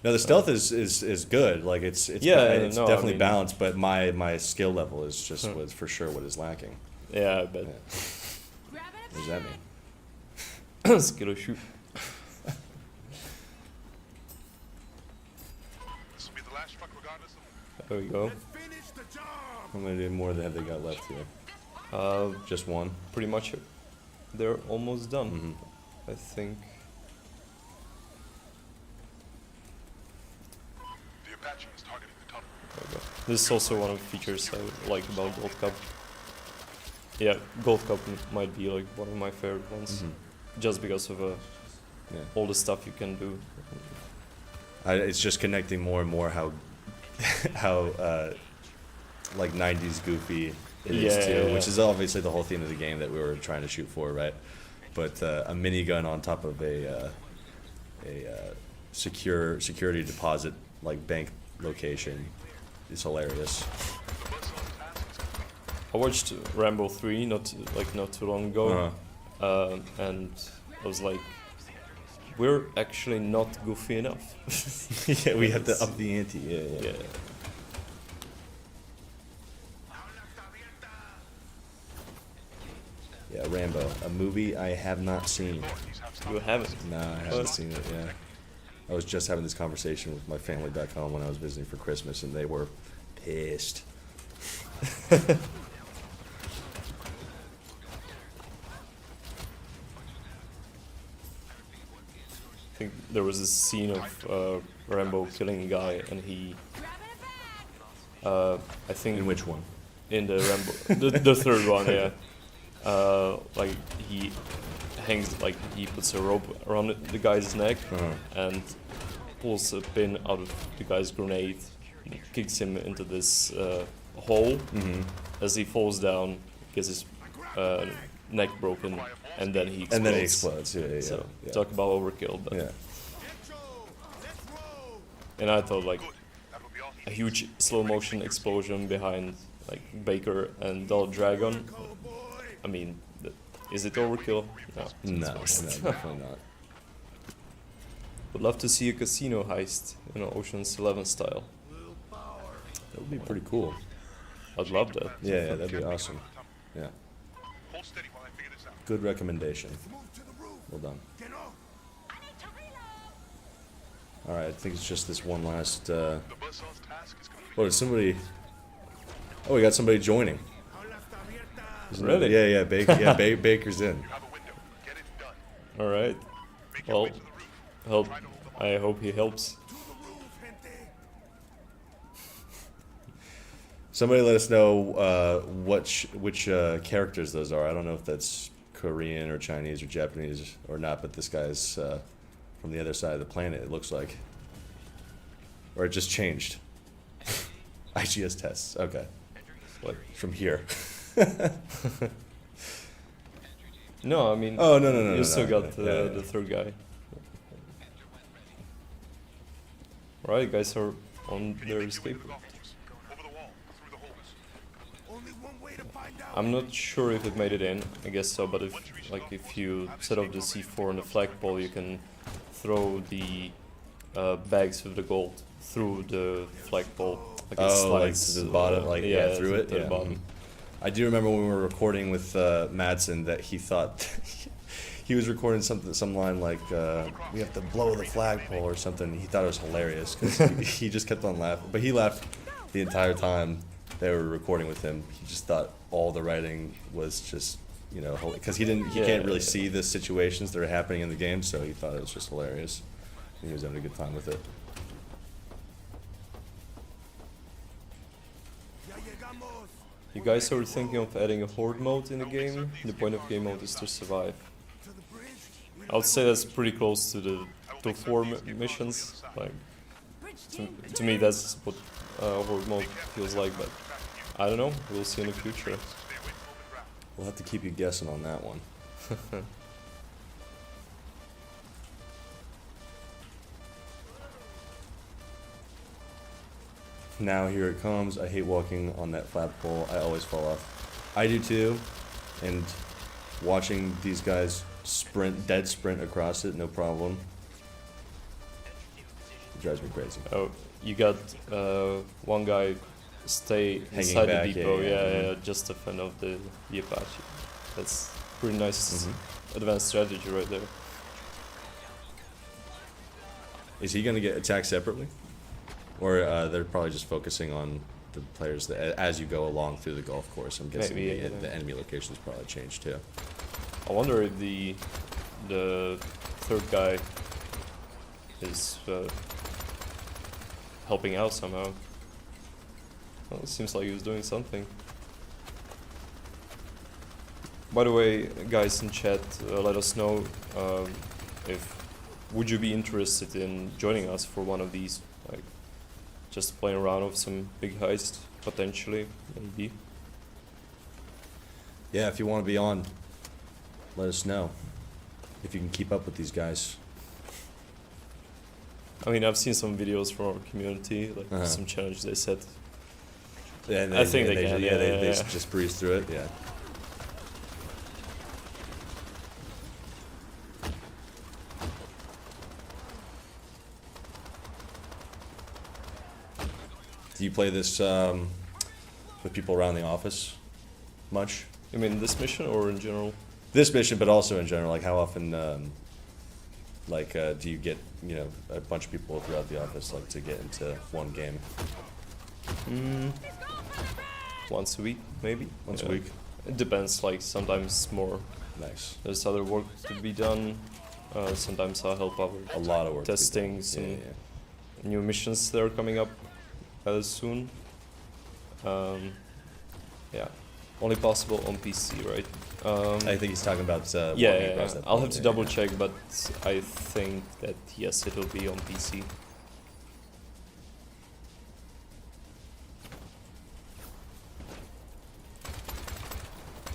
No, the stealth is good. Like it's definitely balanced, but my skill level is just was for sure what is lacking. Yeah, I bet. Yeah. What does that mean? Skill shoot. There we go. How many more have they got left here? Just one. Pretty much. They're almost done. I think. This is also one of the features I like about Gold Cup. Yeah, Gold Cup might be like one of my favorite ones, just because of all the stuff you can do. It's just connecting more and more how like 90s goofy it is too, which is obviously the whole theme of the game that we were trying to shoot for, right? But a minigun on top of a security deposit like bank location is hilarious. I watched Rambo 3 not too long ago, and I was like, we're actually not goofy enough. Yeah, we have to up the ante. Yeah. Yeah, Rambo, a movie I have not seen. You haven't? No, I haven't seen it. Yeah, I was just having this conversation with my family back home when I was visiting for Christmas, and they were pissed. I think there was a scene of Rambo killing a guy, and he. I think. In which one? In the Rambo, the third one, yeah. Like he hangs, like he puts a rope around the guy's neck and pulls a pin out of the guy's grenade, and kicks him into this hole. As he falls down, gets his neck broken, and then he explodes. And then he explodes. Yeah. So talk about overkill, but yeah. And I thought like a huge slow motion explosion behind like Baker and Dollar Dragon. I mean, is it overkill? No, definitely not. Would love to see a casino heist, Ocean's 11 style. That would be pretty cool. I'd love that. Yeah, that'd be awesome. Yeah. Good recommendation. Well done. Alright, I think it's just this one last, what is somebody... Oh, we got somebody joining. Really? Yeah, Baker's in. Alright. Well, I hope he helps. Somebody let us know which characters those are. I don't know if that's Korean or Chinese or Japanese or not, but this guy's from the other side of the planet, it looks like. Or it just changed. IGS tests, okay. Like, from here. No, I mean... Oh, no. You still got the third guy. Right, guys are on their escape route. I'm not sure if it made it in. I guess so, but if you set up the C4 on the flagpole, you can throw the bags with the gold through the flagpole. Like it slides, like to the bottom, through it. To the bottom. I do remember when we were recording with Madsen that he thought he was recording some line like we have to blow the flagpole or something. He thought it was hilarious because he just kept on laughing, but he laughed the entire time. they were recording with him, he just thought all the writing was just, you know, because he can't really see the situations that are happening in the game, so he thought it was just hilarious. And he was having a good time with it. You guys are thinking of adding a horde mode in the game? The point of game mode is to survive. I would say that's pretty close to the top 4 missions. Like, to me, that's what horde mode feels like. But I don't know. We'll see in the future. We'll have to keep you guessing on that one. Now here it comes. I hate walking on that flagpole. I always fall off. I do too. And watching these guys dead sprint across it, no problem. It drives me crazy. Oh, you got one guy stay Hanging inside back, the depot, yeah. just to fend off the Apache. That's pretty nice advanced strategy right there. Is he going to get attacked separately? Or they're probably just focusing on the players that, as you go along through the golf course. I'm guessing Maybe, the enemy locations probably changed too. I wonder if the third guy is helping out somehow. Well, it seems like he was doing something. By the way, guys in chat, let us know if would you be interested in joining us for one of these, like just playing around with some big heist potentially, maybe. Yeah, if you want to be on, let us know. If you can keep up with these guys. I mean, I've seen some videos from our community, like some challenges they set. Yeah, I think they can. They just breeze through it. Yeah. Do you play this with people around the office much? You mean this mission or in general? This mission, but also in general. Like, how often, do you get, you know, a bunch of people throughout the office, like, to get into one game? Once a week, maybe. Once a week. It depends. Like sometimes more. Nice. There's other work to be done. Sometimes I'll help out with A lot of work. testing some new missions that are coming up soon. Yeah, only possible on PC, right? I think he's talking about yeah. I'll have to yeah, double check, but I think that yes, it will be on PC.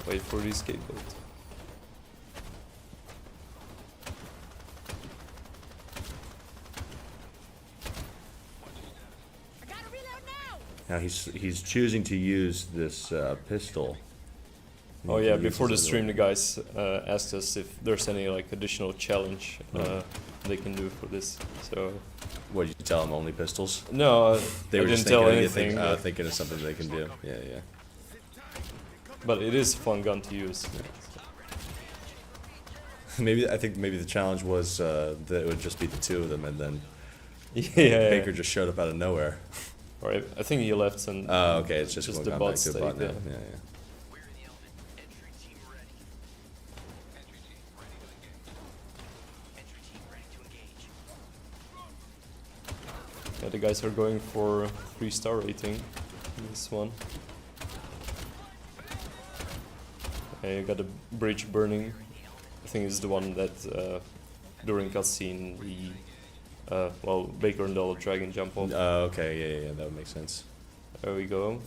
Wait for the escape boat. Now he's choosing to use this pistol. Oh yeah, before the stream the guys asked us if there's any like additional challenge they can do for this. So what did you tell them? Only pistols? no, They I were didn't just tell thinking, anything. thinking of something they can do. Yeah, yeah. But it is a fun gun to use. I think maybe the challenge was that it would just be the two of them, and then Yeah. Baker just showed up out of nowhere. Right, I think he left and Oh, okay, it's just the going bot back to a stayed bot now. there. Yeah, yeah. Yeah, the guys are going for 3-star rating in this one. I got a bridge burning. I think it's the one that during cutscene the Baker and the dragon jump off. Oh, okay, yeah, that would make sense. There we go.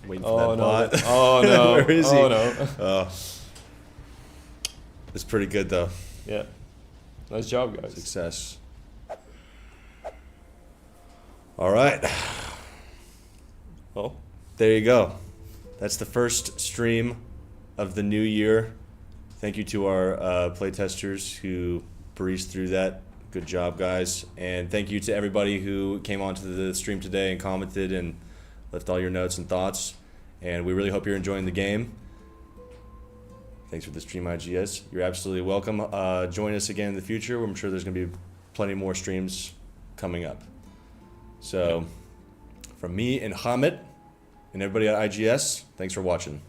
Waiting for that bot. Oh no! Where is he? Oh no! Oh. It's pretty good though. Yeah, nice job, guys. Success. All right. Well, there you go. That's the first stream of the new year. Thank you to our playtesters who breezed through that. Good job, guys. And thank you to everybody who came onto the stream today and commented and left all your notes and thoughts. And we really hope you're enjoying the game. Thanks for the stream, IGS. You're absolutely welcome. Join us again in the future. I'm sure there's going to be plenty more streams coming up. So, from me and Hamid and everybody at IGS, thanks for watching.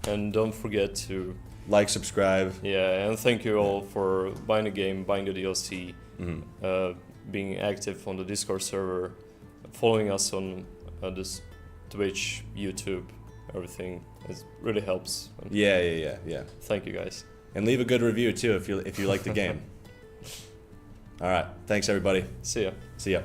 And don't forget to like, subscribe. Yeah, and thank you all for buying the game, buying the DLC, being active on the Discord server, following us on this Twitch, YouTube, everything. It really helps. Yeah. Thank you guys. And leave a good review too if you like the game. All right, thanks everybody. See ya. See ya.